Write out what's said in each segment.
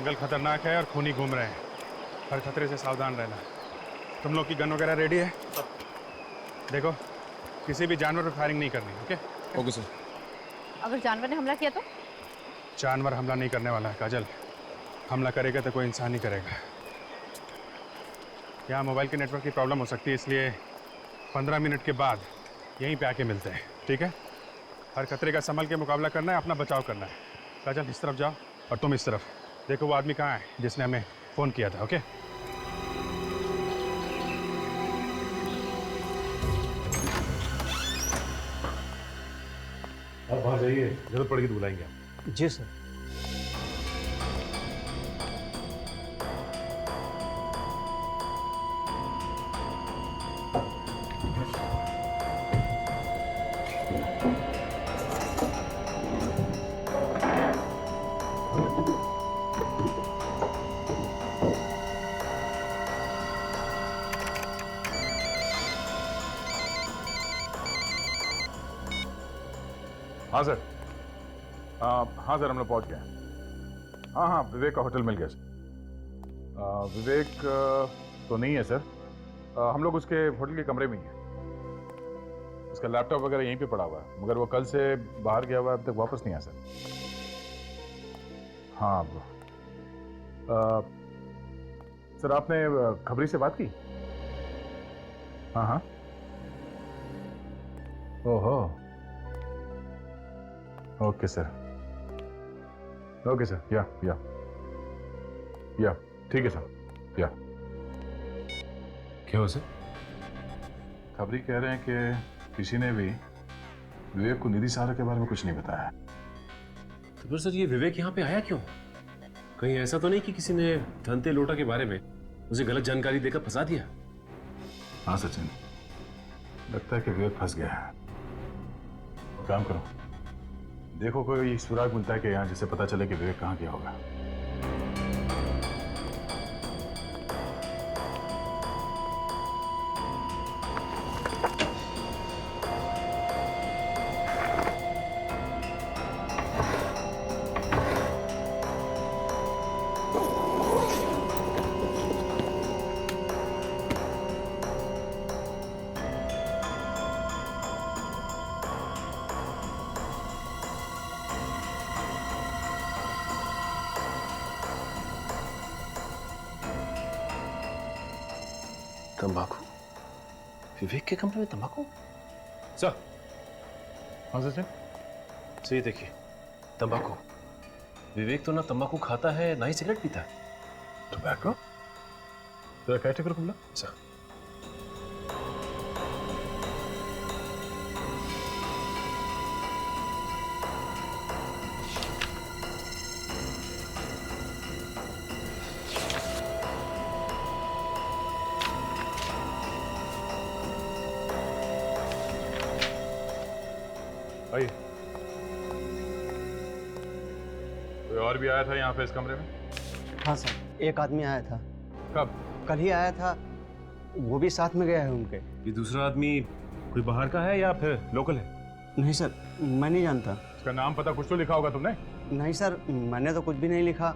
जंगल खतरनाक है और खूनी घूम रहे हैं। हर खतरे से सावधान रहना। तुम लोग की गन वगैरह रेडी है? देखो, किसी भी जानवर पर फायरिंग नहीं करनी। ओके? Okay sir. अगर जानवर ने हमला किया तो? जानवर हमला नहीं करने वाला है काजल। हमला करेगा तो कोई इंसान ही करेगा। यहाँ मोबाइल के नेटवर्क की प्रॉब्लम हो सकती है, इसलिए 15 मिनट के बाद यहीं पे आके मिलते हैं। ठीक है? हर खतरे का संभल के मुकाबला करना है, अपना बचाव करना है। काजल इस तरफ जाओ और तुम इस तरफ। देखो वो आदमी कहाँ है जिसने हमें फोन किया था। ओके? आप वहाँ जाइए, जरूरत पड़ेगी तो बुलाएंगे आप। जी सर। हाँ सर। हाँ सर, हम लोग पहुंच गए। हाँ हाँ, विवेक का होटल मिल गया सर। विवेक तो नहीं है सर। हम लोग उसके होटल के कमरे में ही हैं। उसका लैपटॉप वगैरह यहीं पे पड़ा हुआ है, मगर वो कल से बाहर गया हुआ है, अब तक वापस नहीं आया सर। हाँ सर, आपने खबरी से बात की? हाँ हाँ। ओहो, ओके सर। ओके सर, या ठीक है सर, या। क्या हो सर? खबरी कह रहे हैं कि किसी ने भी विवेक को निधि सहारा के बारे में कुछ नहीं बताया। तो फिर सर ये विवेक यहाँ पे आया क्यों? कहीं ऐसा तो नहीं कि किसी ने धनते लोटा के बारे में उसे गलत जानकारी देकर फंसा दिया? हाँ सचिन, लगता है कि विवेक फंस गया है। काम करो, देखो कोई सुराग मिलता है कि यहाँ, जिससे पता चले कि विवेक कहाँ गया होगा। तंबाकू? विवेक के कमरे में तंबाकू? सर। हाँ सचिन। सर ये देखिए, तंबाकू। विवेक तो ना तंबाकू खाता है ना ही सिगरेट पीता है। टोबैको? तेरा कैटेगरी खुला? सर। आइए। कोई और भी आया था यहाँ पे इस कमरे में? हाँ सर, एक आदमी आया था। कब? कल ही आया था, वो भी साथ में गया है उनके। ये दूसरा आदमी कोई बाहर का है या फिर लोकल है? नहीं सर, मैं नहीं जानता। इसका नाम पता कुछ तो लिखा होगा तुमने? नहीं सर, मैंने तो कुछ भी नहीं लिखा।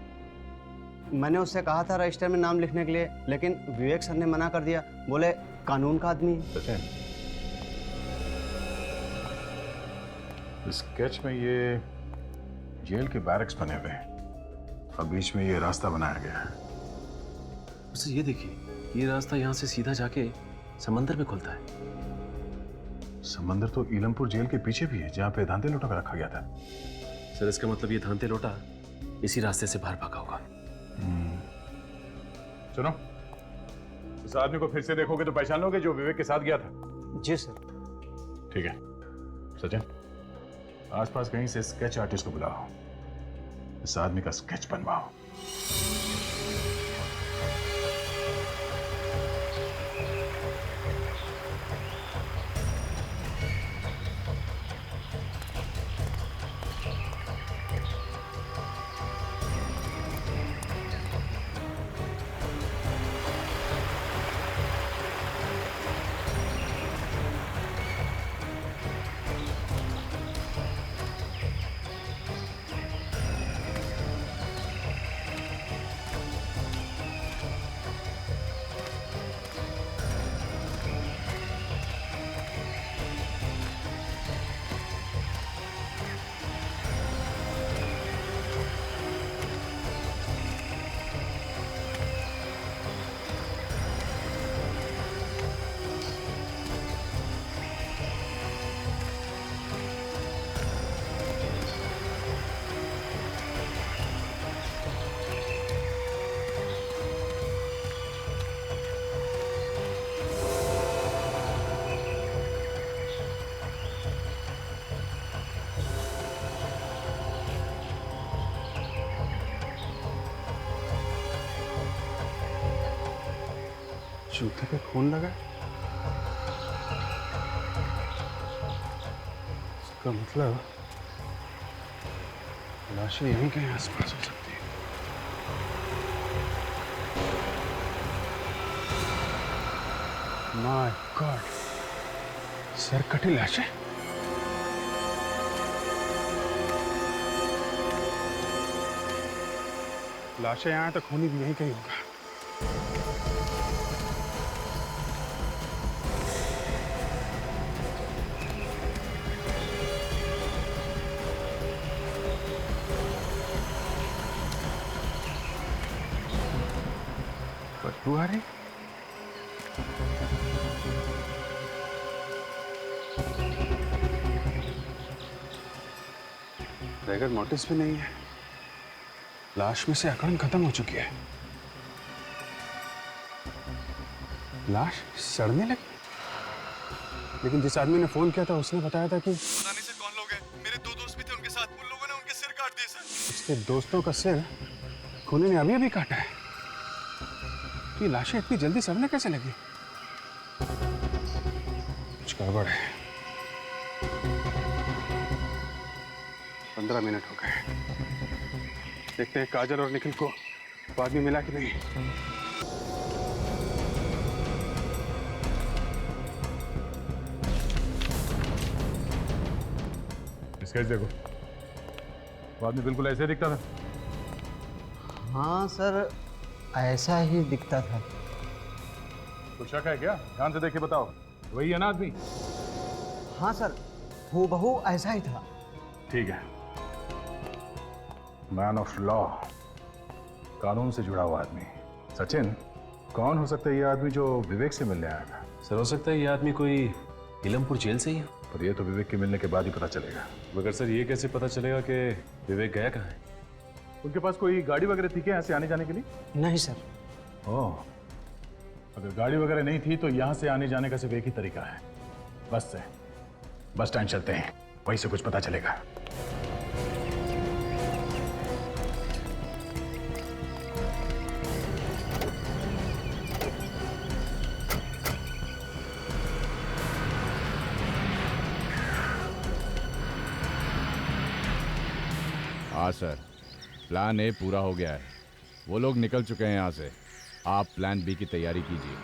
मैंने उससे कहा था रजिस्टर में नाम लिखने के लिए, लेकिन विवेक सर ने मना कर दिया। बोले कानून का आदमी। सचिन, स्केच में ये जेल के बैरक्स बने हुए हैं और बीच में ये रास्ता बनाया गया है। सर ये देखिए, ये रास्ता यहाँ से सीधा जाके समंदर में खुलता है। समंदर तो ईलमपुर जेल के पीछे भी है, जहाँ पे धांधे लोटा का रखा गया था। सर इसका मतलब ये धांते लोटा इसी रास्ते से बाहर भागा होगा। सुनो, इस आदमी को फिर से देखोगे तो पहचान लोगे जो विवेक के साथ गया था। जी सर। ठीक है सचिन, आसपास कहीं से स्केच आर्टिस्ट को बुलाओ, इस आदमी का स्केच बनवाओ। जूते पे खून लगा। इसका मतलब लाशें यहीं कहीं आसपास हो सकती है। माय गॉड, सर कटी लाशें। लाशें यहाँ तो खूनी भी यहीं कहीं होगा। बदबू आ रही। रेगड नोटिस भी नहीं है। लाश में से अकड़न खत्म हो चुकी है। लाश सड़ने लगी। लेकिन जिस आदमी ने फोन किया था उसने बताया था कि पता नहीं सर कौन लोग हैं। मेरे 2 दोस्त भी थे उनके साथ। उन लोगों ने उनके सिर काट दिए सर। उसके दोस्तों का सिर खूनी ने अभी अभी काटा है। तो ये लाशें इतनी जल्दी सड़ने कैसे लगी? कुछ गड़बड़ है। 15 मिनट हो गए। देखते हैं काजल और निखिल को वो आदमी मिला कि नहीं। स्केच देखो, वो आदमी बिल्कुल ऐसे दिखता था। हाँ सर, ऐसा ही दिखता था। कुछ शक है क्या? ध्यान से देखिए, बताओ वही है ना आदमी? हाँ सर, हूबहू ऐसा ही था। ठीक है। मैन ऑफ लॉ, कानून से जुड़ा हुआ आदमी। सचिन, कौन हो सकता है ये आदमी जो विवेक से मिलने आया था? सर हो सकता है ये आदमी कोई इलमपुर जेल से ही है। पर ये तो विवेक के मिलने के बाद ही पता चलेगा। मगर सर ये कैसे पता चलेगा कि विवेक गया कहाँ है? उनके पास कोई गाड़ी वगैरह थी क्या यहाँ से आने जाने के लिए? नहीं सर। ओह, अगर गाड़ी वगैरह नहीं थी तो यहाँ से आने जाने का सिर्फ एक ही तरीका है, बस से। बस स्टैंड चलते हैं, वहीं से कुछ पता चलेगा। हाँ सर, प्लान ए पूरा हो गया है। वो लोग निकल चुके हैं यहाँ से। आप प्लान बी की तैयारी कीजिए।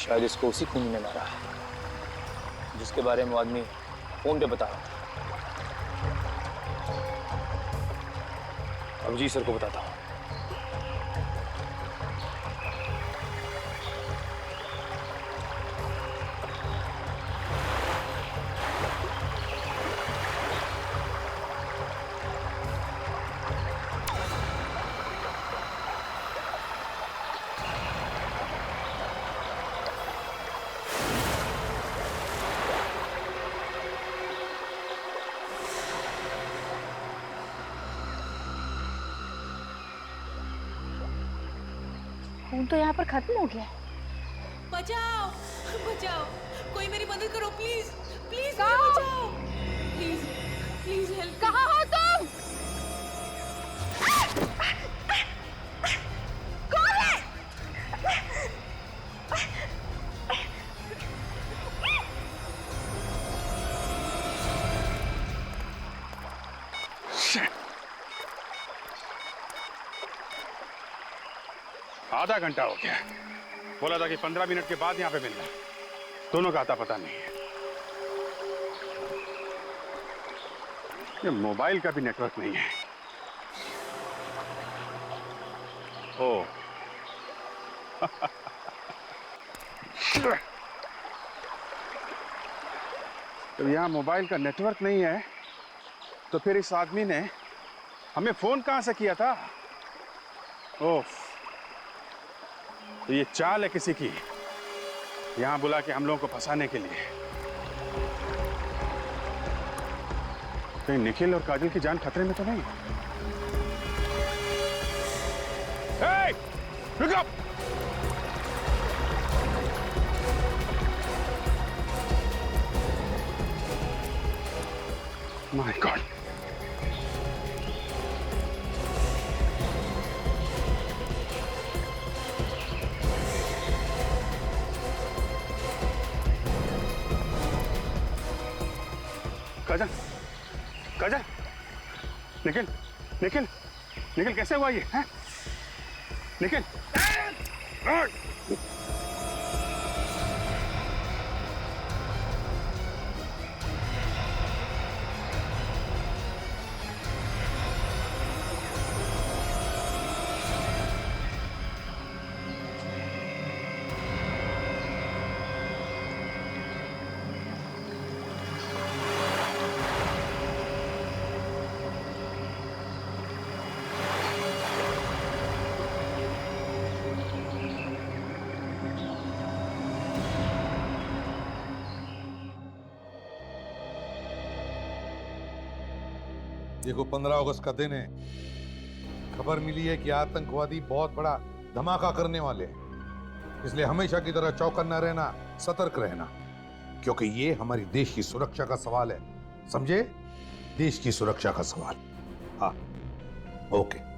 शायद इसको उसी खूनी ने मारा है जिसके बारे में वो आदमी फोन पे बता रहा था। अब जी सर को बताता हूँ। खून तो यहाँ पर खत्म हो गया है। बचाओ बचाओ, कोई मेरी मदद करो प्लीज प्लीज, बचाओ प्लीज प्लीज हेल्प। कहाँ हो तुम? कौन है? आधा घंटा हो गया। बोला था कि 15 मिनट के बाद यहाँ पे मिलना। दोनों का आता पता नहीं है। ये मोबाइल का भी नेटवर्क नहीं है। ओ तो यहाँ मोबाइल का नेटवर्क नहीं है, तो फिर इस आदमी ने हमें फोन कहाँ से किया था? ओह, तो ये चाल है किसी की, यहाँ बुला के हम लोगों को फंसाने के लिए। कहीं निखिल और काजल की जान खतरे में तो नहीं? Hey! Look up! My God! काजल, काजल, निखिल, निखिल, निखिल कैसे हुआ ये? हैं? निखिल, देखो 15 अगस्त का दिन है। खबर मिली है कि आतंकवादी बहुत बड़ा धमाका करने वाले हैं, इसलिए हमेशा की तरह चौकन्ना रहना, सतर्क रहना, क्योंकि ये हमारी देश की सुरक्षा का सवाल है। समझे? देश की सुरक्षा का सवाल। हाँ, ओके।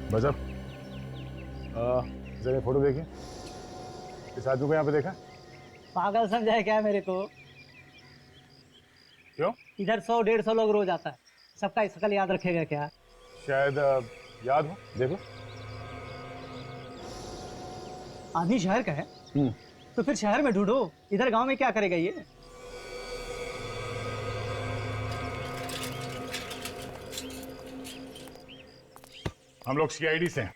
बजब, जरा फोटो देखिए। इस आदमी को यहाँ पे देखा? पागल समझा है क्या मेरे को? क्यों? इधर 100-150 लोग रोज आता है, सबका शकल याद रखेगा क्या? शायद याद हो, देखो। आदमी शहर का है तो फिर शहर में ढूंढो, इधर गांव में क्या करेगा ये? हम लोग सीआईडी से हैं।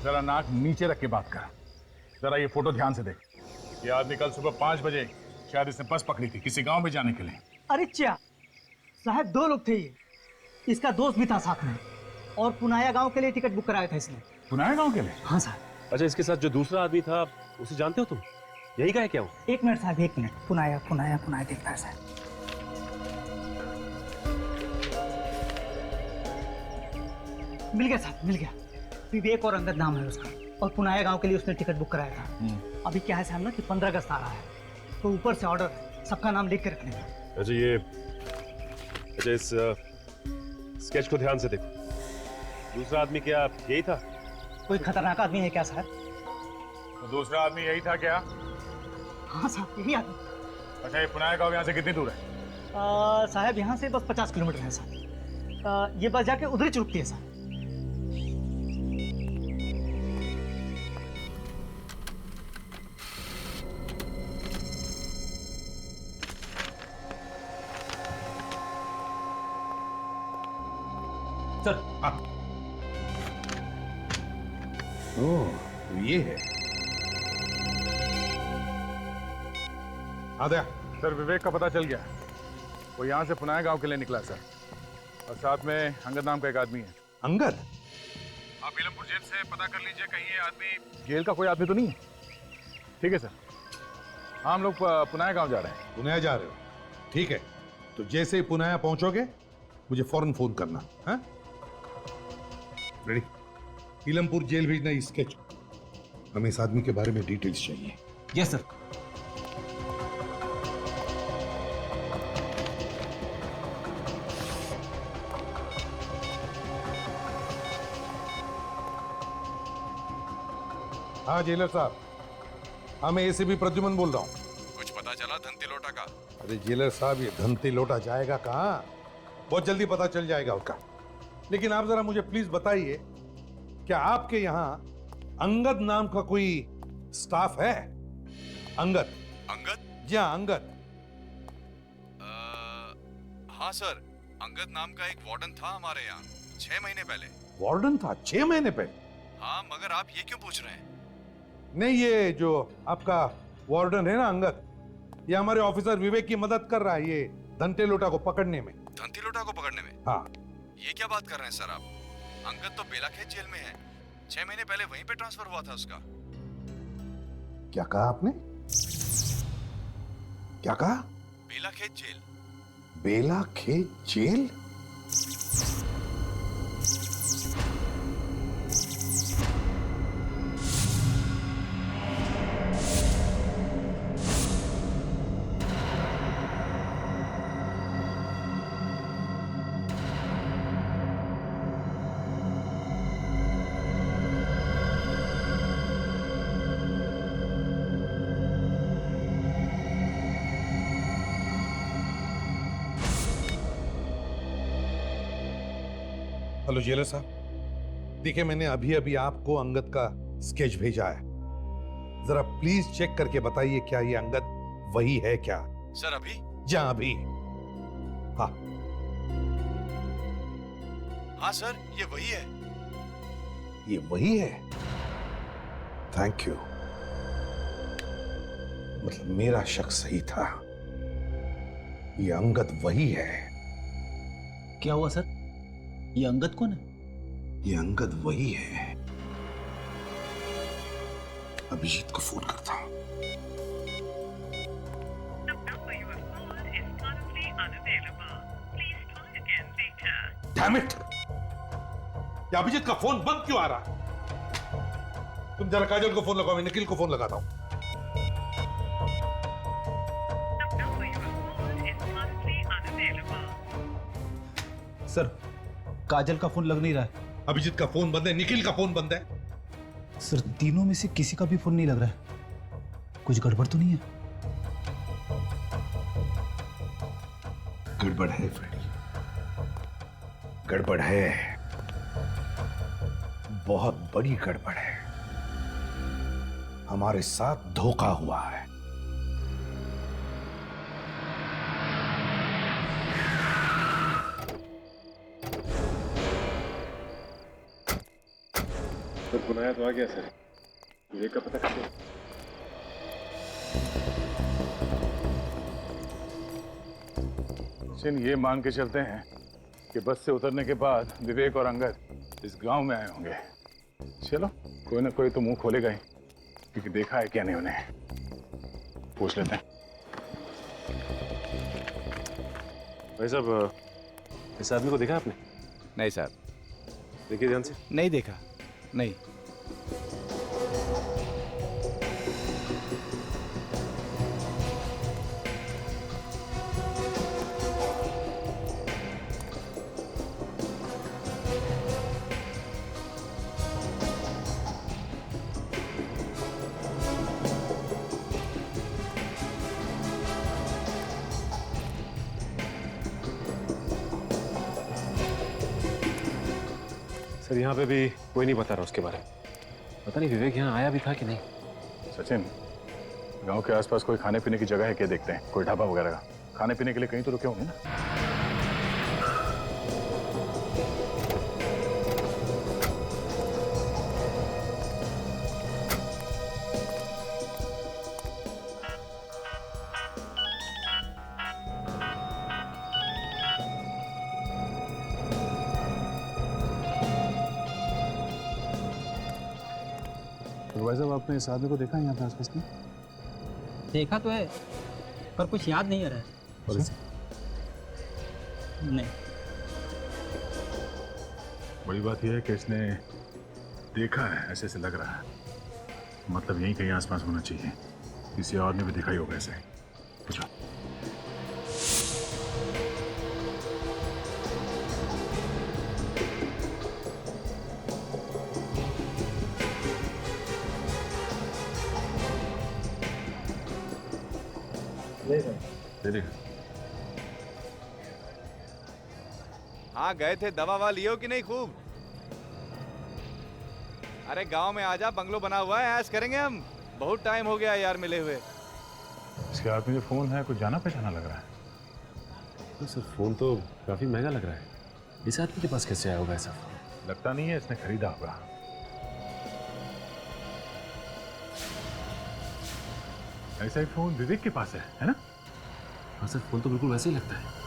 जरा नाक नीचे रख के बात कर। जरा ये फोटो ध्यान से देख। ये आदमी कल सुबह 5 बजे शायद इसने बस पकड़ी थी किसी गांव में जाने के लिए। अरे च्या साहब, 2 लोग थे ये, इसका दोस्त भी था साथ में, और पुनाया गांव के लिए टिकट बुक कराया था इसने। पुनाया गांव के लिए? हाँ साहब। अच्छा, इसके साथ जो दूसरा आदमी था उसे जानते हो तुम? यही का है क्या वो? 1 मिनट साहब, 1 मिनट। पुनाया पुनाया पुनाया दिखता है साहब। मिल गया साहब, मिल गया। विवेक और अंगद नाम है उसका, और पुनाया गांव के लिए उसने टिकट बुक कराया था। अभी क्या है साहब ना कि 15 अगस्त आ रहा है, तो ऊपर से ऑर्डर है सबका नाम लिख के रखने का। अच्छा, इस स्केच को ध्यान से देखो। दूसरा आदमी क्या यही था? कोई खतरनाक आदमी है क्या साहब? तो दूसरा आदमी यही था क्या? हाँ साहब, यही आदमी। अच्छा, ये पुनाया गांव यहाँ से कितनी दूर है? साहब यहाँ से बस 50 किलोमीटर है साहब। ये बस जाके उधर ही चुकती है साहब। सर, ओह, ये है। आद्या, सर विवेक का पता चल गया। वो यहाँ से पुनाया गांव के लिए निकला सर, और साथ में अंगद नाम का एक आदमी है। अंगद? आप इलमपुर जेल से पता कर लीजिए, कहीं ये आदमी जेल का कोई आदमी तो नहीं है। ठीक है सर। हाँ, हम लोग पुनाया गांव जा रहे हैं। पुनाया जा रहे हो? ठीक है, तो जैसे ही पुनाया पहुंचोगे मुझे फौरन फोन करना। हाँ, रेडी? इलमपुर जेल भेजना ही स्केच। हमें इस आदमी के बारे में डिटेल्स चाहिए। Yes sir. हाँ जेलर साहब, हाँ मैं एसीपी प्रद्युमन बोल रहा हूँ। कुछ पता चला धनती लोटा का? अरे जेलर साहब, ये धनती लोटा जाएगा कहाँ? बहुत जल्दी पता चल जाएगा उसका। लेकिन आप जरा मुझे प्लीज बताइए, क्या आपके यहाँ अंगद नाम का कोई स्टाफ है? अंगद? अंगद? जी हाँ, अंगद। हाँ सर, अंगद नाम का एक वार्डन था हमारे यहाँ 6 महीने पहले। वार्डन था 6 महीने पहले? हाँ, मगर आप ये क्यों पूछ रहे हैं? नहीं, ये जो आपका वार्डन है ना अंगद, ये हमारे ऑफिसर विवेक की मदद कर रहा है ये धनते लोटा को पकड़ने में। धनती लोटा को पकड़ने में? हाँ। ये क्या बात कर रहे हैं सर आप? अंगद तो बेलाखेत जेल में है। 6 महीने पहले वहीं पे ट्रांसफर हुआ था उसका। क्या कहा आपने? क्या कहा? बेलाखेत जेल। बेलाखेत जेल? हेलो जेलर साहब, देखिए मैंने अभी अभी आपको अंगद का स्केच भेजा है, जरा प्लीज चेक करके बताइए क्या ये अंगद वही है क्या? सर अभी? जी हाँ अभी। हाँ हाँ सर, ये वही है। ये वही है? Thank you. मतलब मेरा शक सही था, ये अंगद वही है। क्या हुआ सर? ये अंगद कौन है? ये अंगद वही है। अभिजीत को फोन करता हूं। Damn it! ये अभिजीत का फोन बंद क्यों आ रहा? तुम जरा काजल को फोन लगाओ, मैं निखिल को फोन लगाता हूं। सर काजल का फोन लग नहीं रहा है। अभिजीत का फोन बंद है, निखिल का फोन बंद है। सर तीनों में से किसी का भी फोन नहीं लग रहा है। कुछ गड़बड़ तो नहीं है? गड़बड़ है फ्रेडी, गड़बड़ है, बहुत बड़ी गड़बड़ है। हमारे साथ धोखा हुआ है। तो बुलाया तो आ गया सर, विवेक का पता कैसे? सचिन, ये मान के चलते हैं कि बस से उतरने के बाद विवेक और अंगद इस गांव में आए होंगे। चलो, कोई ना कोई तो मुंह खोलेगा ही, क्योंकि देखा है क्या नहीं उन्हें। पूछ लेते हैं। भाई साहब, इस आदमी को देखा आपने? नहीं सर। देखिए ध्यान से। नहीं देखा, नहीं। सर यहाँ पे भी कोई नहीं बता रहा उसके बारे में। पता नहीं विवेक यहाँ आया भी था कि नहीं। सचिन, गांव के आसपास कोई खाने पीने की जगह है क्या? देखते हैं, कोई ढाबा वगैरह का। खाने पीने के लिए कहीं तो रुके होंगे ना। भाई साहब, आपने इस आदमी को देखा है यहाँ पे आसपास में? देखा तो है, पर कुछ याद नहीं आ रहा है। और इसे? नहीं। बड़ी बात यह है कि इसने देखा है, ऐसे लग रहा है। मतलब यहीं कहीं आसपास होना चाहिए। किसी और ने भी देखा ही होगा ऐसे। पूछो। तेरे हाँ गए थे, दवा ववा लियो कि नहीं खूब? अरे गांव में आजा, बंगलो बना हुआ है, ऐश करेंगे हम। बहुत टाइम हो गया यार मिले हुए। इसके हाथ में जो फोन है कुछ जाना पहचाना लग रहा है। तो सर फोन तो काफी महंगा लग रहा है। इस आदमी के पास कैसे आया होगा ऐसा फोन? लगता नहीं है इसने खरीदा होगा। ऐसा ही फोन विवेक के पास है ना? हाँ सर, फोन तो बिल्कुल वैसे ही लगता है।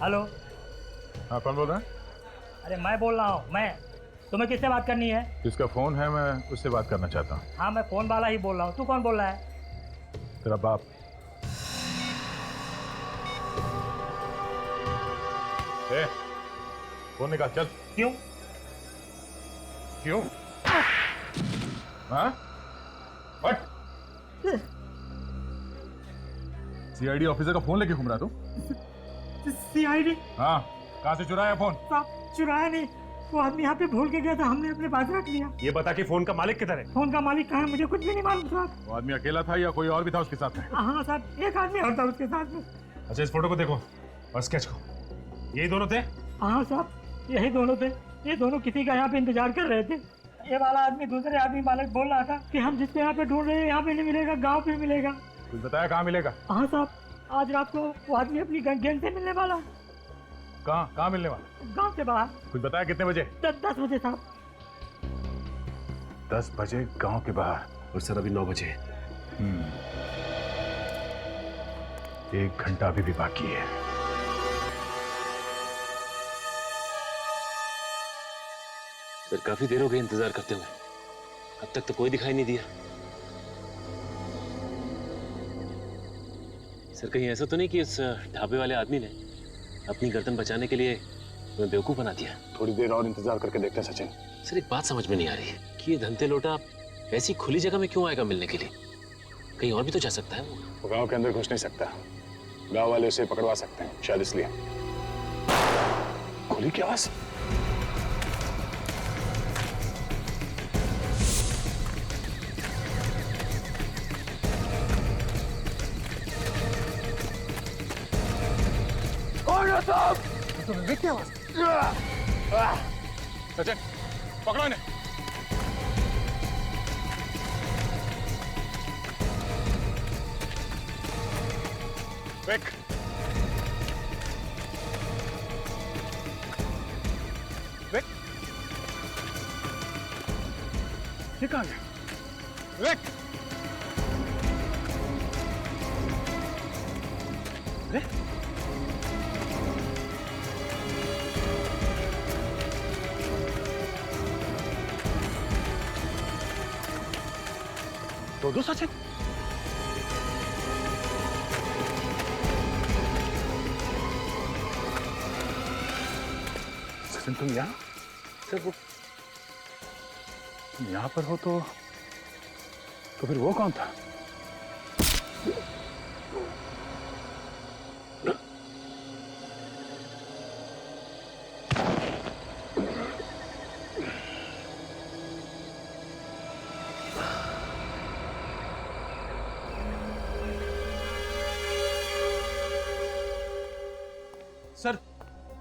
हेलो। हाँ कौन बोल रहा है? अरे मैं बोल रहा हूँ। मैं तुम्हें किससे बात करनी है? जिसका फोन है मैं उससे बात करना चाहता हूँ। हाँ मैं फोन वाला ही बोल रहा हूँ। तू कौन बोल रहा है? तेरा बाप। ए, फोन निकाल चल। क्यों? क्यों? हाँ? हट। सीआईडी ऑफिसर का फोन लेके घूम रहा तू? सीआईडी? हाँ, कहाँ से चुराया फोन? साहब चुराया नहीं, वो आदमी यहाँ पे भूल के गया था, हमने अपने पास रख लिया। ये बता कि फोन का मालिक किधर है? फोन का मालिक कहाँ है मुझे कुछ भी नहीं मालूम साहब। वो आदमी अकेला था या कोई और भी था उसके साथ में? हाँ साहब, एक आदमी और था उसके साथ में। अच्छा इस फोटो को देखो और स्केच को। यही दोनों थे? हाँ साहब यही दोनों थे। ये दोनों किसी का यहाँ पे इंतजार कर रहे थे। ये वाला आदमी दूसरे आदमी मालिक बोल रहा था कि हम जिसको यहाँ पे ढूंढ रहे हैं यहाँ पे नहीं मिलेगा, गाँव पे मिलेगा। कुछ बताया कहाँ मिलेगा? हाँ साहब, आज रात को वो आदमी अपनी गैंग से मिलने वाला। कहाँ मिलने वाला? गांव से बाहर। कुछ बताया कितने बजे? 10 बजे साहब। 10 बजे गांव के बाहर। और सर अभी 9 बजे। 1 घंटा अभी भी बाकी है। सर काफी देर हो गई इंतजार करते हुए, अब तक तो कोई दिखाई नहीं दिया। सर कहीं ऐसा तो नहीं कि उस ढाबे वाले आदमी ने अपनी गर्दन बचाने के लिए तुम्हें बेवकूफ बना दिया? थोड़ी देर और इंतजार करके देखते हैं सचिन। सर एक बात समझ में नहीं आ रही कि ये धनते लोटा ऐसी खुली जगह में क्यों आएगा मिलने के लिए? कहीं और भी तो जा सकता है वो गांव के अंदर घुस नहीं सकता, गांव वाले उसे पकड़वा सकते हैं, शायद इसलिए। गोली की आवाज। तो विवेक की आवाज। सचिन पकड़ो इन्हें। विवेक। विवेक। ये कहाँ गया? विवेक। दो सचिन। सचिन तुम यहाँ? सर वो तुम यहाँ पर हो तो फिर वो कौन था? सर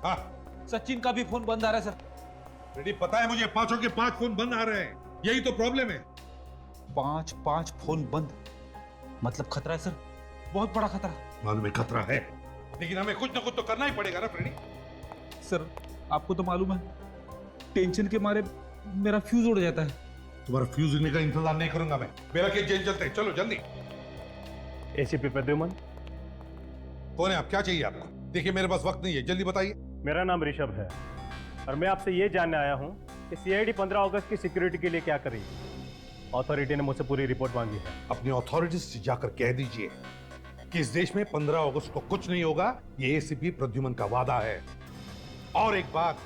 हाँ सचिन का भी फोन बंद आ रहा है सर। रेडी, पता है मुझे, 5 के 5 फोन बंद आ रहे हैं। यही तो प्रॉब्लम है। 5 फोन बंद मतलब खतरा है सर, बहुत बड़ा खतरा। मालूम है खतरा है, लेकिन हमें कुछ ना कुछ तो करना ही पड़ेगा ना फ्रेडी। सर आपको तो मालूम है, टेंशन के मारे मेरा फ्यूज उड़ जाता है। तुम्हारा फ्यूज उड़ने का इंतजार नहीं करूंगा मैं। मेरा केस जेल चलते हैं, चलो जल्दी। एसीपी प्रद्युमन। कौन है आप? क्या चाहिए आपको? देखिए मेरे पास वक्त नहीं है, जल्दी बताइए। मेरा नाम ऋषभ है और मैं आपसे ये जानने आया हूँ कि सीआईडी 15 अगस्त की सिक्योरिटी के लिए क्या कर रही है। अथॉरिटी ने मुझसे पूरी रिपोर्ट मांगी है। अपनी अथॉरिटी से जाकर कह दीजिए कि इस देश में 15 अगस्त को कुछ नहीं होगा। ये एसीपी प्रद्युमन का वादा है। और एक बात,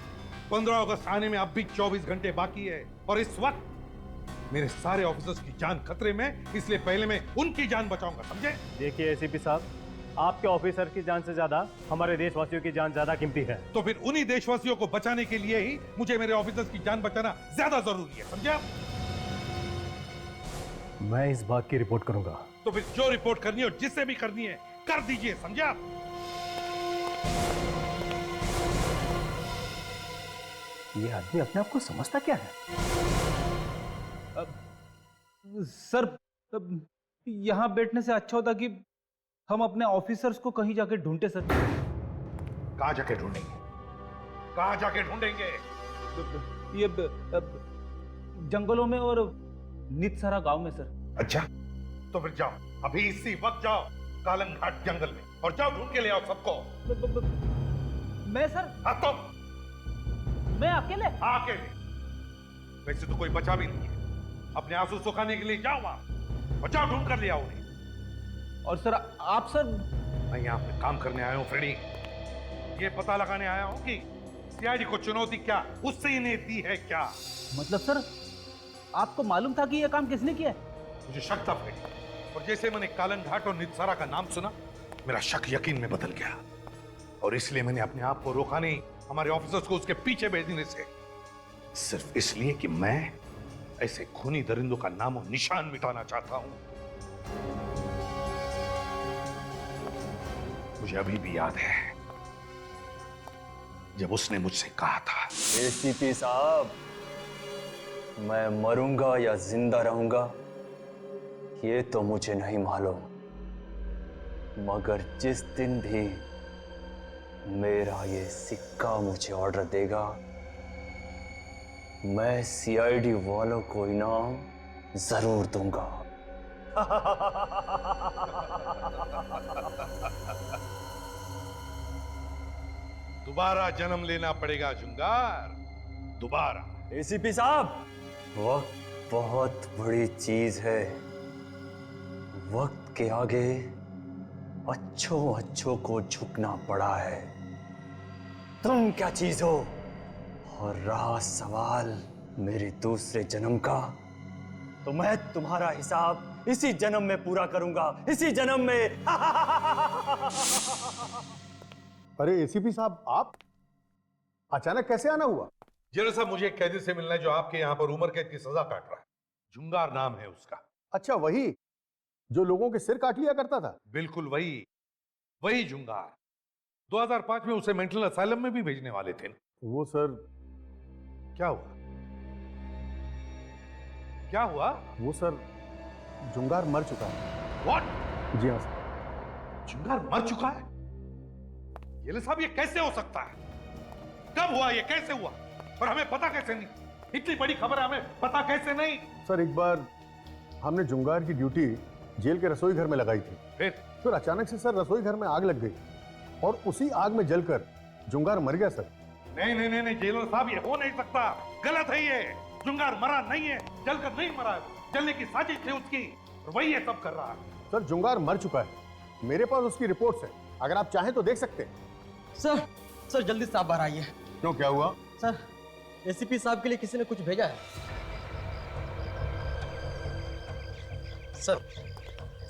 15 अगस्त आने में अब भी 24 घंटे बाकी है और इस वक्त मेरे सारे ऑफिसर्स की जान खतरे में, इसलिए पहले मैं उनकी जान बचाऊंगा, समझे? देखिए एसीपी साहब, आपके ऑफिसर की जान से ज्यादा हमारे देशवासियों की जान ज्यादा कीमती है। तो फिर उन्हीं देशवासियों को बचाने के लिए ही मुझे मेरे ऑफिसर्स की जान बचाना ज्यादा जरूरी है, समझे आप? मैं इस बात की रिपोर्ट करूंगा। तो फिर जो रिपोर्ट करनी हो, जिससे भी करनी है, कर दीजिए, समझे आप? ये आदमी अपने आप को समझता क्या है? सर, यहाँ बैठने से अच्छा होता कि हम अपने ऑफिसर्स को कहीं जाके ढूंढते सर। कहाँ जाके ढूंढेंगे? कहाँ जाके ढूंढेंगे? ये जंगलों में और नितसरा गांव में सर। अच्छा, तो फिर जाओ, अभी इसी वक्त जाओ कालंग घाट जंगल में और जाओ ढूंढ के ले आओ सबको। मैं सर? हाँ तो मैं अकेले? हाँ अकेले। वैसे तो कोई बचा भी नहीं है। अपने आंसू सुखाने के लिए जाओ वहां और जाओ ढूंढ कर ले आओ उन्हें। और सर आप सर? मैं यहाँ पे काम करने आया हूँ फ्रेडी। ये पता लगाने आया हूँ कि सीआईडी को चुनौती क्या उससे इन्हें दी है क्या। मतलब सर आपको मालूम था कि यह काम किसने किया है? मुझे शक था फ्रेडी, और जैसे मैंने कालंग घाट और नितसारा का नाम सुना, मेरा शक यकीन में बदल गया, और इसलिए मैंने अपने आप को रोका नहीं हमारे ऑफिसर्स को उसके पीछे भेजने से, सिर्फ इसलिए कि मैं ऐसे खूनी दरिंदों का नाम और निशान मिटाना चाहता हूं। मुझे अभी भी याद है जब उसने मुझसे कहा था, एसीपी साहब, मैं मरूंगा या जिंदा रहूंगा ये तो मुझे नहीं मालूम, मगर जिस दिन भी मेरा ये सिक्का मुझे ऑर्डर देगा, मैं सीआईडी वालों को इनाम जरूर दूंगा। दोबारा जन्म लेना पड़ेगा जुंगार, दोबारा। एसीपी साहब, वक्त बहुत बड़ी चीज है, वक्त के आगे अच्छों को झुकना पड़ा है। तुम क्या चीज हो? और रहा सवाल मेरे दूसरे जन्म का, तो मैं तुम्हारा हिसाब इसी जन्म में पूरा करूंगा, इसी जन्म में। अरे एसीपी साहब, आप अचानक कैसे आना हुआ? जेलर साहब, मुझे एक कैदी से मिलना है जो आपके यहाँ पर उम्र कैद की सजा काट रहा है। जुंगार नाम है उसका। अच्छा, वही जो लोगों के सिर काट लिया करता था? बिल्कुल वही जुंगार। 2005 में उसे मेंटल असाइलम में भी भेजने वाले थे। वो सर, क्या हुआ? क्या हुआ? वो सर, जुंगार मर चुका है। व्हाट? जी हाँ सर। जुंगार मर चुका है? ये साहब, ये कैसे हो सकता है? कब हुआ? ये कैसे हुआ? और हमें पता कैसे नहीं? इतनी बड़ी खबर है, हमें पता कैसे नहीं? सर, एक बार हमने जुंगार की ड्यूटी जेल के रसोई घर में लगाई थी। फिर अचानक से सर रसोई घर में आग लग गई और उसी आग में जलकर जुंगार मर गया सर। नहीं जेलर साहब, ये हो नहीं सकता, गलत है ये। जुंगार मरा नहीं है, जलकर नहीं मरा है, जलने की साजिश थी उसकी, और वही ये सब कर रहा है। सर, जुंगार मर चुका है, मेरे पास उसकी रिपोर्ट्स है, अगर आप चाहें तो देख सकते हैं। सर जल्दी से आप बाहर आइए। क्यों, क्या हुआ? सर, एसीपी साहब के लिए किसी ने कुछ भेजा है।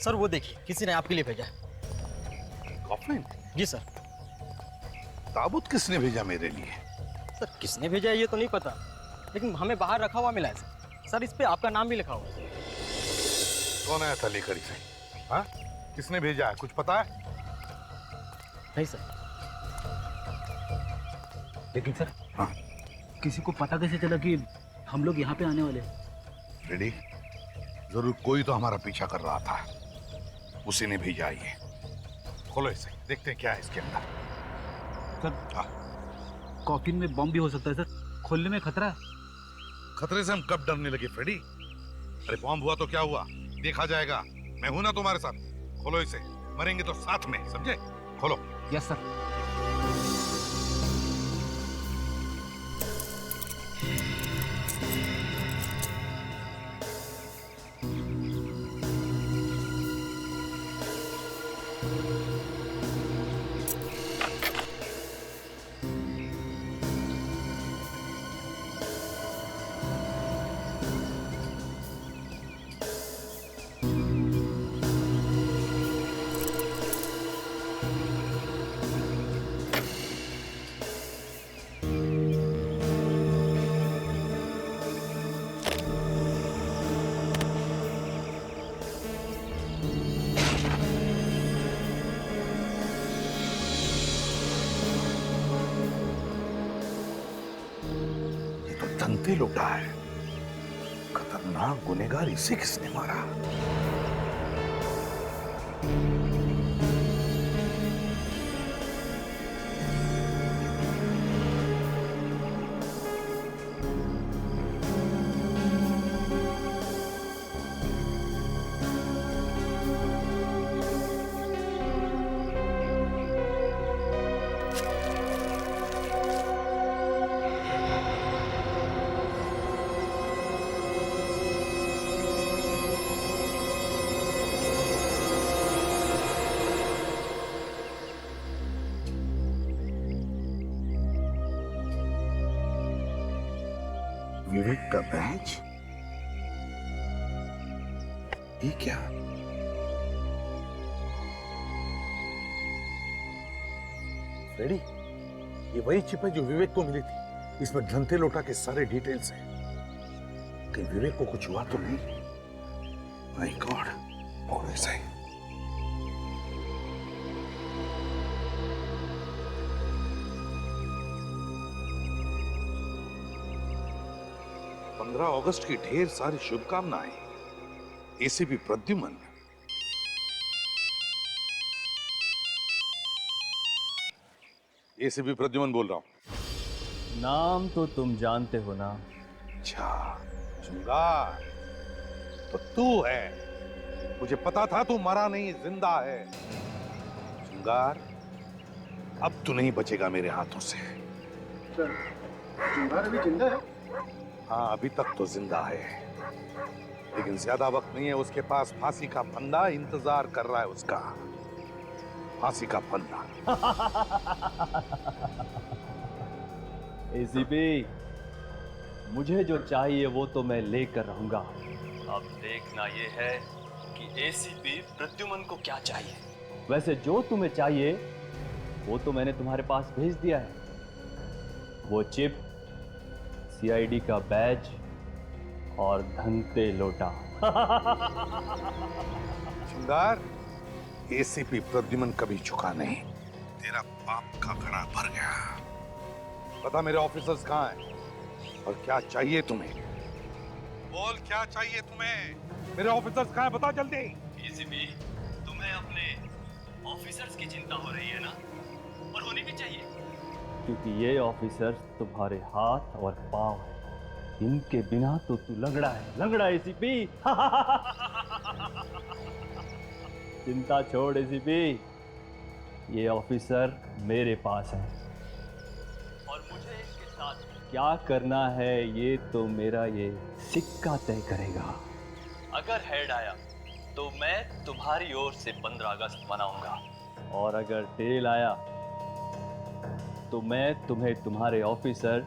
सर वो देखिए, किसी ने आपके लिए भेजा है। कॉफिन? जी सर। ताबूत किसने भेजा मेरे लिए? सर किसने भेजा है ये तो नहीं पता, लेकिन हमें बाहर रखा हुआ मिला है सर। सर इस पे आपका नाम भी लिखा हुआ है। कौन आया था लेकर इसे? हाँ? किसने भेजा है, कुछ पता है? नहीं सर। लेकिन सर, हाँ, किसी को पता कैसे चला कि हम लोग यहाँ पे आने वाले? रेडी, जरूर कोई तो हमारा पीछा कर रहा था, उसी ने भेजा ये। खोलो इसे, देखते हैं क्या है इसके अंदर। सर, कॉफिन में बम भी हो सकता है सर, खोलने में खतरा है। खतरे से हम कब डरने लगे फ्रेडी? अरे बॉम्ब हुआ तो क्या हुआ, देखा जाएगा। मैं हूं ना तुम्हारे साथ। खोलो इसे, मरेंगे तो साथ में, समझे? खोलो। Yes sir. धनते लौटा है। खतरनाक गुनहगार इसे किसने मारा? विवेक का बैच? ये क्या? फ्रेडी, ये वही चिप है जो विवेक को मिली थी। इसमें धनते लोटा के सारे डिटेल्स हैं। कहीं विवेक को कुछ हुआ तो नहीं? माय गॉड, और ऐसा ही। अगस्त की ढेर सारी शुभकामनाएं। एसीपी प्रद्युमन। एसीपी प्रद्युमन बोल रहा हूं। नाम तो तुम जानते हो ना? अच्छा, चुंगार तो तू है। मुझे पता था तू मरा नहीं, जिंदा है। चुंगार, अब तू नहीं बचेगा मेरे हाथों से। चुंगार अभी जिंदा है? हाँ, अभी तक तो जिंदा है, लेकिन ज्यादा वक्त नहीं है उसके पास। फांसी का फंदा इंतजार कर रहा है उसका। फांसी का फंदा। एसीपी, मुझे जो चाहिए वो तो मैं लेकर रहूंगा। अब देखना ये है कि एसीपी प्रद्युमन को क्या चाहिए। वैसे जो तुम्हें चाहिए वो तो मैंने तुम्हारे पास भेज दिया है। वो चिप, सीआईडी का बैज और धनते लोटा। चुंगार, एसीपी प्रद्युमन कभी झुका नहीं। तेरा पाप का घड़ा भर गया। पता मेरे ऑफिसर्स कहाँ हैं और क्या चाहिए तुम्हें? बोल, क्या चाहिए तुम्हें? मेरे ऑफिसर्स कहाँ हैं? बता जल्दी। एसीपी, तुम्हें अपने ऑफिसर्स की चिंता हो रही है ना? और होनी भी चाहिए, क्योंकि ये ऑफिसर्स तुम्हारे हाथ और पांव हैं। इनके बिना तो तू लंगड़ा है, लंगड़ा एसीपी। चिंता छोड़ एसीपी, ये ऑफिसर मेरे पास है और मुझे इसके साथ क्या करना है ये तो मेरा ये सिक्का तय करेगा। अगर हेड आया तो मैं तुम्हारी ओर से 15 अगस्त मनाऊंगा, और अगर टेल आया तो मैं तुम्हें तुम्हारे ऑफिसर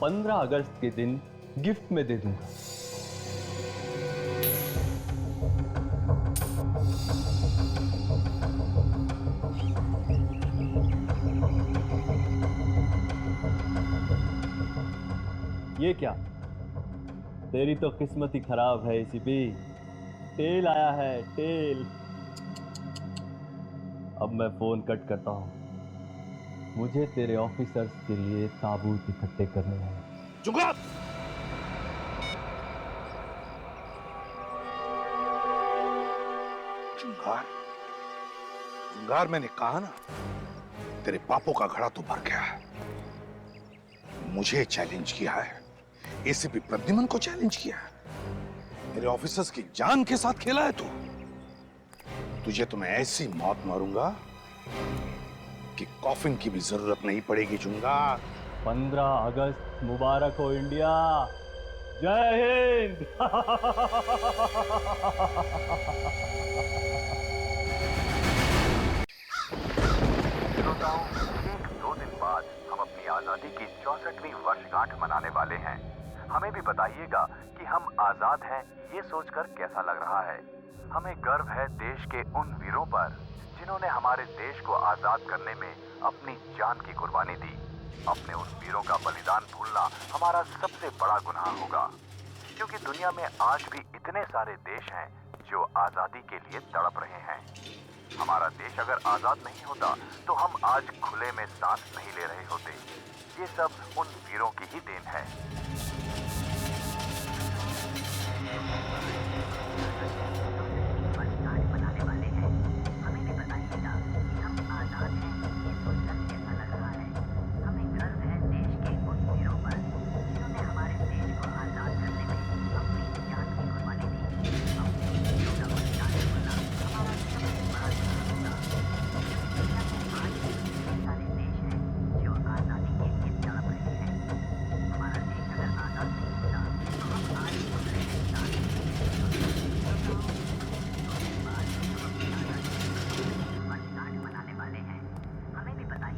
15 अगस्त के दिन गिफ्ट में दे दूंगा। ये क्या? तेरी तो किस्मत ही खराब है एसीपी। टेल आया है, टेल। अब मैं फोन कट करता हूं। मुझे तेरे ऑफिसर्स के लिए ताबूत इकट्ठे करने हैं। चुंगार! चुंगार, चुंगार, मैंने कहा ना, तेरे पापों का घड़ा तो भर गया है। मुझे चैलेंज किया है, एसीपी प्रद्युमन को चैलेंज किया है, मेरे ऑफिसर्स की जान के साथ खेला है तू। तुझे तो मैं ऐसी मौत मारूंगा कि कॉफिन की भी जरूरत नहीं पड़ेगी। चुंगार, 15 अगस्त मुबारक हो इंडिया। जय हिंद। श्रोताओं, 1-2 दिन बाद हम अपनी आजादी की 64वीं वर्षगांठ मनाने वाले हैं। हमें भी बताइएगा कि हम आजाद हैं, ये सोचकर कैसा लग रहा है। हमें गर्व है देश के उन वीरों पर जिन्होंने हमारे देश को आजाद करने में अपनी जान की कुर्बानी दी। अपने उन वीरों का बलिदान भूलना हमारा सबसे बड़ा गुनाह होगा, क्योंकि दुनिया में आज भी इतने सारे देश हैं जो आजादी के लिए तड़प रहे हैं। हमारा देश अगर आजाद नहीं होता तो हम आज खुले में सांस नहीं ले रहे होते। ये सब उन वीरों की ही देन है।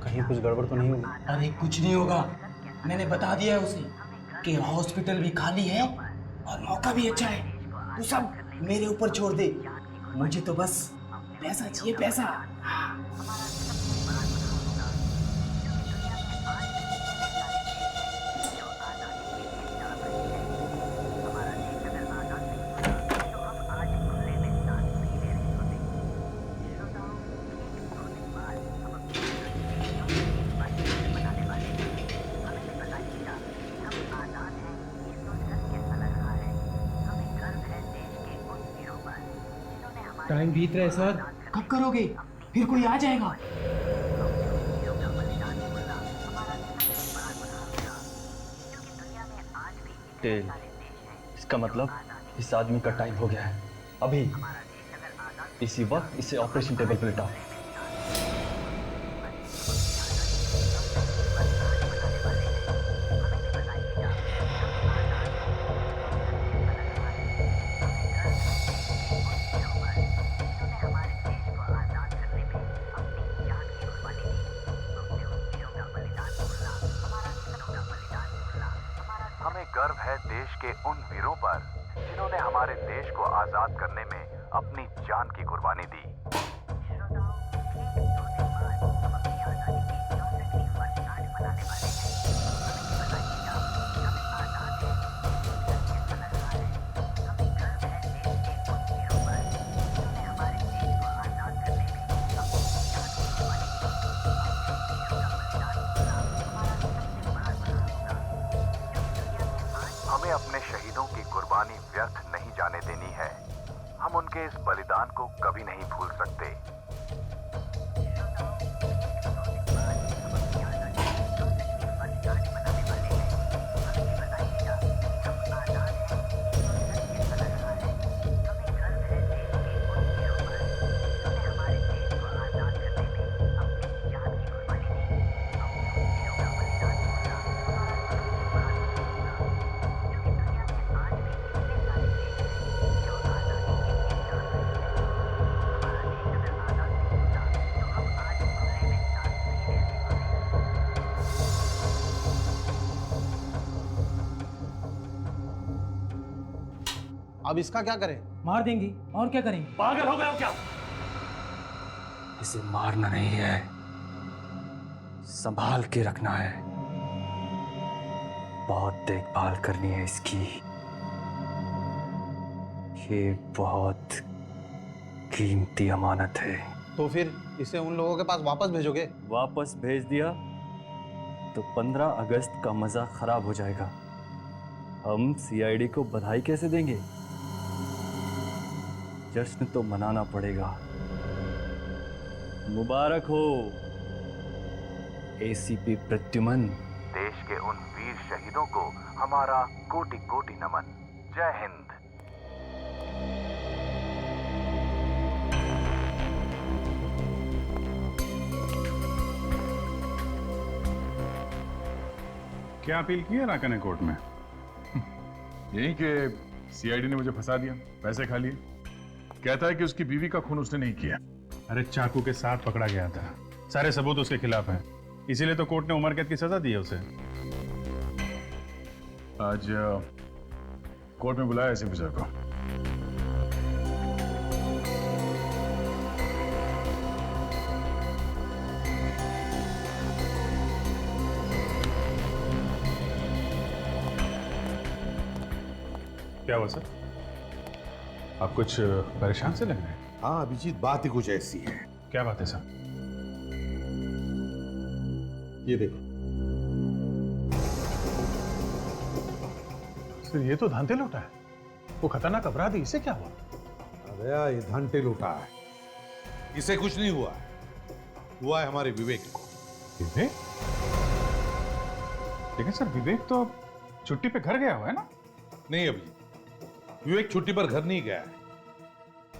कहीं कुछ गड़बड़ तो नहीं होगी? अरे कुछ नहीं होगा, मैंने बता दिया है उसे कि हॉस्पिटल भी खाली है और मौका भी अच्छा है। तू सब मेरे ऊपर छोड़ दे, मुझे तो बस पैसा चाहिए, पैसा। टाइम बीत रहा है सर। कब करोगे? फिर कोई आ जाएगा। टेल, इसका मतलब इस आदमी का टाइम हो गया है। अभी इसी वक्त इसे ऑपरेशन टेबल पर लिटाओ। हमें गर्व है देश के उन वीरों पर जिन्होंने हमारे देश को आजाद करने में अपनी जान की कुर्बानी दी। हमें अपने शहीदों की कुर्बानी व्यर्थ नहीं जाने देनी है। हम उनके इस बलिदान को कभी नहीं भूल सकते। अब इसका क्या करें? मार देंगे, और क्या करेंगे? पागल हो गए हो क्या? इसे मारना नहीं है, संभाल के रखना है। बहुत देखभाल करनी है इसकी। ये बहुत कीमती अमानत है। तो फिर इसे उन लोगों के पास वापस भेजोगे? वापस भेज दिया तो 15 अगस्त का मजा खराब हो जाएगा। हम सीआईडी को बधाई कैसे देंगे? जश्न तो मनाना पड़ेगा। मुबारक हो एसीपी प्रद्युमन। देश के उन वीर शहीदों को हमारा कोटि कोटि नमन। जय हिंद। क्या अपील की है राका ने कोर्ट में? यही कि सीआईडी ने मुझे फंसा दिया, पैसे खा लिए। कहता है कि उसकी बीवी का खून उसने नहीं किया। अरे चाकू के साथ पकड़ा गया था, सारे सबूत उसके खिलाफ हैं, इसीलिए तो कोर्ट ने उम्र कैद की सजा दी है उसे। आज कोर्ट में बुलाया एसीपी सर को। क्या हुआ सर? आप कुछ परेशान से लग रहे हैं? हाँ अभिजीत, बात ही कुछ ऐसी है। क्या बात है सर? ये देखो सर, ये तो धांते लौटा है। वो खतरनाक अपराधी, इसे क्या हुआ? अरे ये धंटे लूटा है, इसे कुछ नहीं हुआ। हुआ है हमारे विवेक को। विवेक? लेकिन सर विवेक तो छुट्टी पे घर गया हुआ है ना? नहीं अभिजीत, विवेक छुट्टी पर घर नहीं गया है।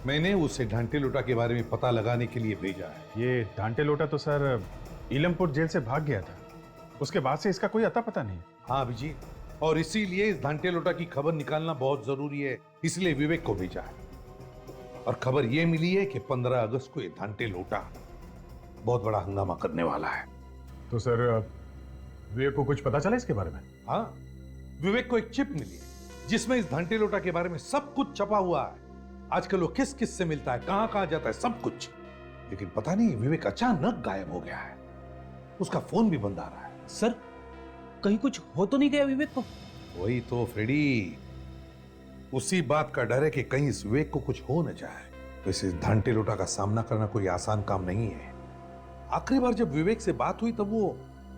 मैंने उसे ढांटे लोटा के बारे में पता लगाने के लिए भेजा है। ये ढांटे लोटा तो सर इलमपुर जेल से भाग गया था, उसके बाद से इसका कोई अता पता नहीं। हाँ अभिजीत, और इसीलिए इस ढांटे लोटा की खबर निकालना बहुत जरूरी है, इसलिए विवेक को भेजा है। और खबर यह मिली है कि 15 अगस्त को ये ढांटे लोटा बहुत बड़ा हंगामा करने वाला है। तो सर विवेक को कुछ पता चला इसके बारे में? हाँ, विवेक को एक चिप मिली है जिसमें इस घंटे लोटा के बारे में सब कुछ छपा हुआ है। आजकल वो किस किस से मिलता है, कहां कहां जाता है, सब कुछ। लेकिन पता नहीं विवेक अचानक गायब हो गया है, उसका फोन भी बंद आ रहा है। सर कहीं कुछ हो तो नहीं गया विवेक को? वही तो फ्रेडी, उसी बात का डर है कि कहीं इस विवेक को कुछ हो न जाए। वैसे घंटे लोटा का सामना करना कोई आसान काम नहीं है। आखिरी बार जब विवेक से बात हुई तब वो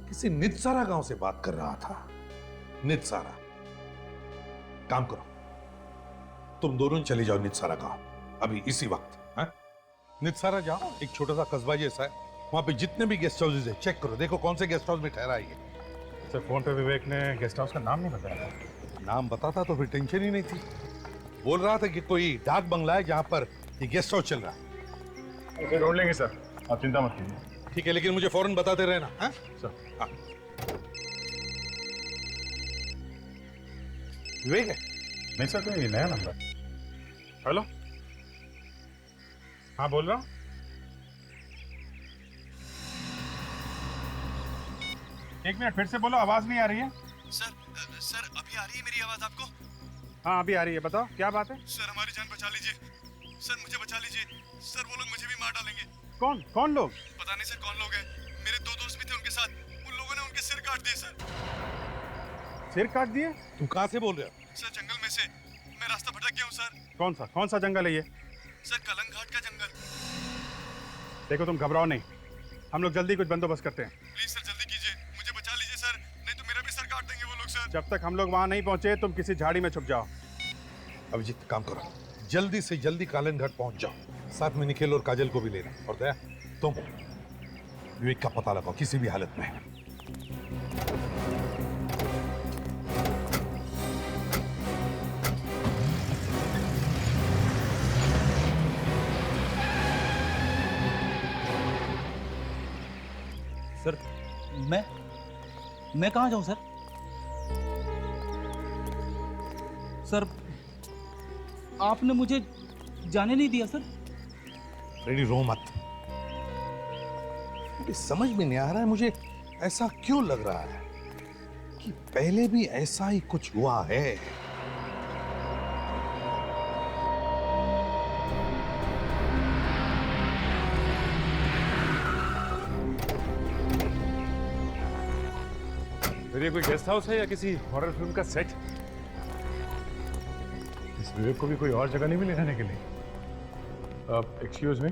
किसी नितसारा गांव से बात कर रहा था। नितसारा, काम करो, तुम दोनों चले जाओ नितसारा गांव अभी इसी वक्त। है? नितसारा जाओ, एक छोटा सा कस्बा जैसा है, वहां पे जितने भी गेस्ट हाउसेज है चेक करो, देखो कौन से गेस्ट हाउस में ठहरा है। सर फोन पे विवेक ने गेस्ट हाउस का नाम नहीं बताया। नाम बताता तो फिर टेंशन ही नहीं थी। बोल रहा था कि कोई डाक बंगला है जहां पर ये गेस्ट हाउस चल रहा है। उसे ढूंढ लेंगे सर, आप चिंता मत कीजिए। ठीक है, लेकिन मुझे फौरन बताते रहना। हाँ सर। हाँ। विवेक है? नहीं सर, कोई नया नंबर। हेलो, हाँ बोल रहा हूँ। एक मिनट फिर से बोलो, आवाज नहीं आ रही है। सर अभी आ रही है मेरी आवाज आपको? हाँ अभी आ रही है, बताओ क्या बात है। सर हमारी जान बचा लीजिए, सर मुझे बचा लीजिए। सर वो लोग मुझे भी मार डालेंगे। कौन लोग? पता नहीं सर कौन लोग हैं, मेरे 2 दोस्त भी थे उनके साथ, उन लोगों ने उनके सिर काट दिए सर। सिर काट दिए? तुम कहाँ से बोल रहे हो? सर जंगल में से, मैं रास्ता भटक गया हूँ सर। कौन सा जंगल है ये? सर कलंग घाट का जंगल। देखो तुम घबराओ नहीं, हम लोग जल्दी कुछ बंदोबस्त करते हैं। प्लीज सर जल्दी कीजिए, मुझे बचा लीजिए सर, नहीं तो मेरा भी सर काट देंगे वो लोग सर। जब तक हम लोग वहां नहीं पहुंचे तुम किसी झाड़ी में छुप जाओ। अभिजीत काम करो, जल्दी से जल्दी कालन घाट पहुंच जाओ, साथ में निखिल और काजल को भी लेना। और दया, तुम विवेक का पता लगाओ किसी भी हालत में। सर मैं कहाँ जाऊँ सर? सर आपने मुझे जाने नहीं दिया सर। रेडी, रो मत। मुझे समझ में नहीं आ रहा है, मुझे ऐसा क्यों लग रहा है कि पहले भी ऐसा ही कुछ हुआ है। फिर ये कोई गेस्ट हाउस है या किसी हॉरर फिल्म का सेट? इस विवेक को भी कोई और जगह नहीं मिली रहने के लिए? एक्सक्यूज मी,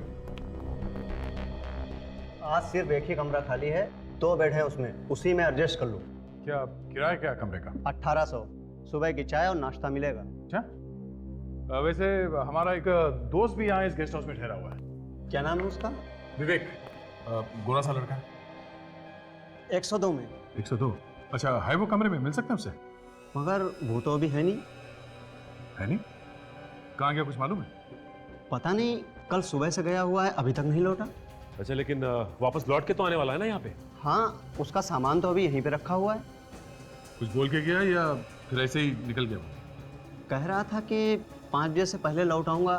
आज सिर्फ एक ही कमरा खाली है, 2 बेड हैं उसमें, उसी में एडजस्ट कर लो। क्या किराया क्या कमरे का? 1800, सुबह की चाय और नाश्ता मिलेगा। अच्छा, वैसे हमारा एक दोस्त भी यहाँ इस गेस्ट हाउस में ठहरा हुआ है। क्या नाम है उसका? विवेक, गोरा सा लड़का। 102 में। 102? अच्छा, है वो कमरे में, मिल सकते हैं उससे? मगर वो तो अभी है नहीं। है नहीं? कहाँ गया कुछ मालूम है? पता नहीं, कल सुबह से गया हुआ है, अभी तक नहीं लौटा। अच्छा, लेकिन वापस लौट के तो आने वाला है ना यहाँ पे? हाँ, उसका सामान तो अभी यहीं पे रखा हुआ है। कुछ बोल के गया या फिर ऐसे ही निकल गया? कह रहा था कि 5 बजे से पहले लौट आऊंगा,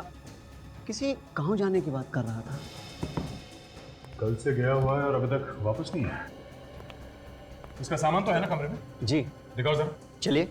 किसी गांव जाने की बात कर रहा था। कल से गया हुआ है और अभी तक वापस नहीं आया। इसका सामान तो है ना कमरे में? जी। दिखाओ जरा। चलिए।